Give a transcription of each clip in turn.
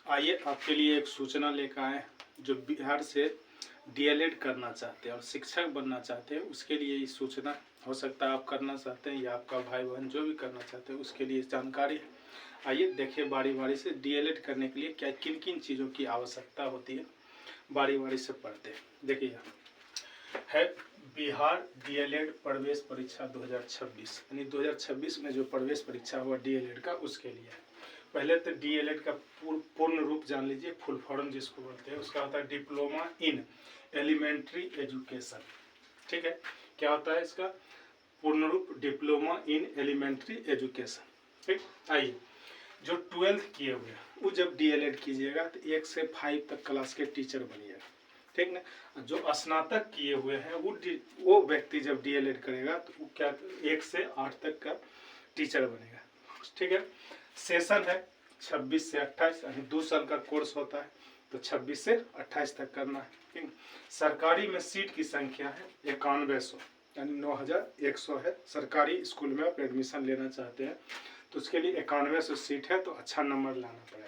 आइए आपके लिए एक सूचना लेकर आए। जो बिहार से डीएलएड करना चाहते हैं और शिक्षक बनना चाहते हैं उसके लिए ये सूचना हो सकता है आप करना चाहते हैं या आपका भाई बहन जो भी करना चाहते हैं उसके लिए जानकारी है। आइए देखिए बारी बारी से डीएलएड करने के लिए क्या किन किन चीज़ों की आवश्यकता होती है, बारी बारी से पढ़ते हैं। देखिए है बिहार डीएलएड प्रवेश परीक्षा 2026, यानी 2026 में जो प्रवेश परीक्षा हुआ डीएलएड का उसके लिए है। पहले तो डीएलएड का पूर्ण रूप जान लीजिए, फुल फॉर्म जिसको बोलते हैं उसका होता है डिप्लोमा इन एलिमेंट्री एजुकेशन। ठीक है, क्या होता है इसका पूर्ण रूप? Diploma in elementary education. ठीक, आइए जो 12th किए हुए हैं वो जब डीएलएड कीजिएगा तो 1 से 5 तक क्लास के टीचर बनिएगा। ठीक ना, जो स्नातक किए हुए हैं वो व्यक्ति जब डीएलएड करेगा तो वो क्या 1 से 8 तक का टीचर बनेगा। ठीक है, सेशन है 26 से 28, यानी 2 साल का कोर्स होता है तो 26 से 28 तक करना है। ठीक, सरकारी में सीट की संख्या है 9100, यानी 9100 है। सरकारी स्कूल में आप एडमिशन लेना चाहते हैं तो उसके लिए 9100 सीट है तो अच्छा नंबर लाना पड़ेगा।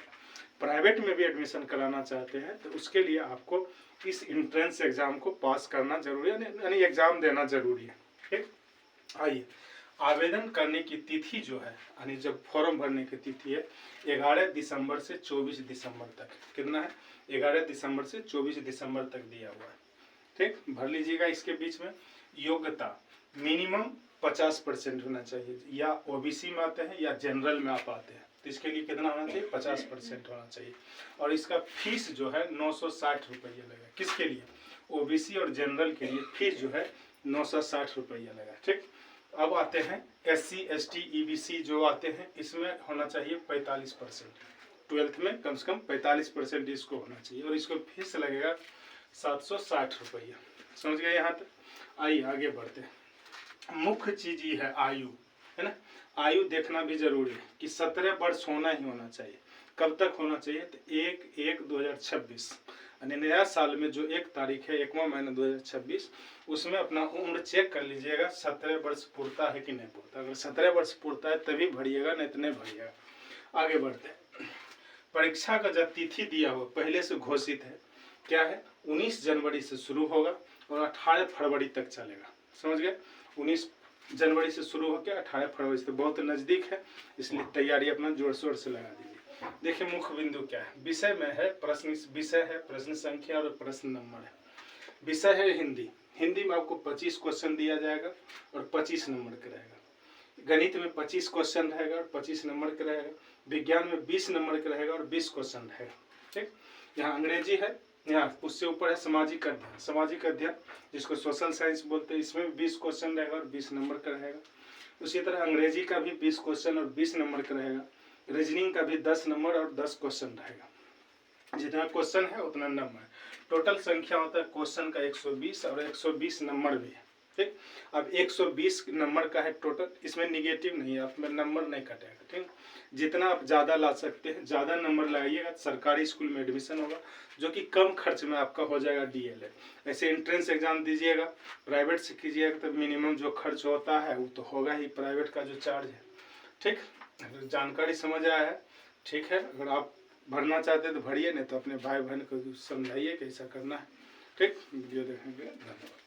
प्राइवेट में भी एडमिशन कराना चाहते हैं तो उसके लिए आपको इस एंट्रेंस एग्जाम को पास करना जरूरी है, यानी एग्जाम देना जरूरी है। ठीक, आइए आवेदन करने की तिथि जो है, यानी जब फॉर्म भरने की तिथि है 11 दिसंबर से 24 दिसंबर तक। कितना है? 11 दिसंबर से 24 दिसंबर तक दिया हुआ है। ठीक, भर लीजिएगा। इसके बीच में योग्यता मिनिमम 50% होना चाहिए, या ओबीसी में आते हैं या जनरल में आप आते हैं तो इसके लिए कितना होना चाहिए? 50% होना चाहिए। और इसका फीस जो है 960 रुपये लगेगा। किसके लिए? ओबीसी और जनरल के लिए फीस जो है 960 रुपये लगेगा। ठीक, अब आते हैं SC ST EBC जो आते हैं, इसमें होना चाहिए 45%। 12th में कम से कम 45% इसको होना चाहिए और इसको फीस लगेगा 760 रुपये। समझ गए यहाँ तक? आइए आगे बढ़ते हैं। मुख्य चीज ये है आयु, है ना। आयु देखना भी जरूरी है कि 17 वर्ष होना ही होना चाहिए। कब तक होना चाहिए? तो 1/1/2026, यानी नया साल में जो 1 तारीख है 1वां महीना 2026, उसमें अपना उम्र चेक कर लीजिएगा 17 वर्ष पूरता है कि नहीं पूरता। अगर 17 वर्ष पूरता है तभी भरिएगा, नहीं तो नहीं भरिएगा। आगे बढ़ते हैं। परीक्षा का जो तिथि दिया हुआ पहले से घोषित है, क्या है? 19 जनवरी से शुरू होगा और 18 फरवरी तक चलेगा। समझ गए? 19 जनवरी से शुरू होकर 18 फरवरी से, बहुत नज़दीक है, इसलिए तैयारी अपना जोर शोर से लगा दीजिए। देखिए मुख्य बिंदु क्या है। विषय में है प्रश्न, विषय है प्रश्न संख्या और प्रश्न नंबर है। विषय है हिंदी। हिंदी में आपको 25 क्वेश्चन दिया जाएगा और 25 नंबर का रहेगा। गणित में 25 क्वेश्चन रहेगा और 25 नंबर का रहेगा। विज्ञान में 20 नंबर का रहेगा और 20 क्वेश्चन रहेगा। ठीक, यहाँ अंग्रेजी है, यहाँ उससे ऊपर है सामाजिक अध्ययन। सामाजिक अध्ययन जिसको सोशल साइंस बोलते हैं, इसमें 20 क्वेश्चन रहेगा और 20 नंबर का रहेगा। उसी तरह अंग्रेजी का भी 20 क्वेश्चन और 20 नंबर का रहेगा। रीजनिंग का भी 10 नंबर और 10 क्वेश्चन रहेगा। जितना क्वेश्चन है उतना नंबर। टोटल संख्या होता है क्वेश्चन का 120 और 120 नंबर भी है। ठीक, अब 120 नंबर का है टोटल, इसमें निगेटिव नहीं है, आप में नंबर नहीं कटेगा। ठीक, जितना आप ज़्यादा ला सकते हैं, ज़्यादा नंबर लगाइएगा सरकारी स्कूल में एडमिशन होगा, जो कि कम खर्च में आपका हो जाएगा डीएलएड। ऐसे एंट्रेंस एग्जाम दीजिएगा, प्राइवेट से कीजिएगा तो मिनिमम जो खर्च होता है वो तो होगा ही, प्राइवेट का जो चार्ज है। ठीक, अगर जानकारी समझ आया है, ठीक है। अगर आप भरना चाहते हैं तो भरिए, नहीं तो अपने भाई बहन को समझाइए कैसा करना है। ठीक, वीडियो देखने के लिए धन्यवाद।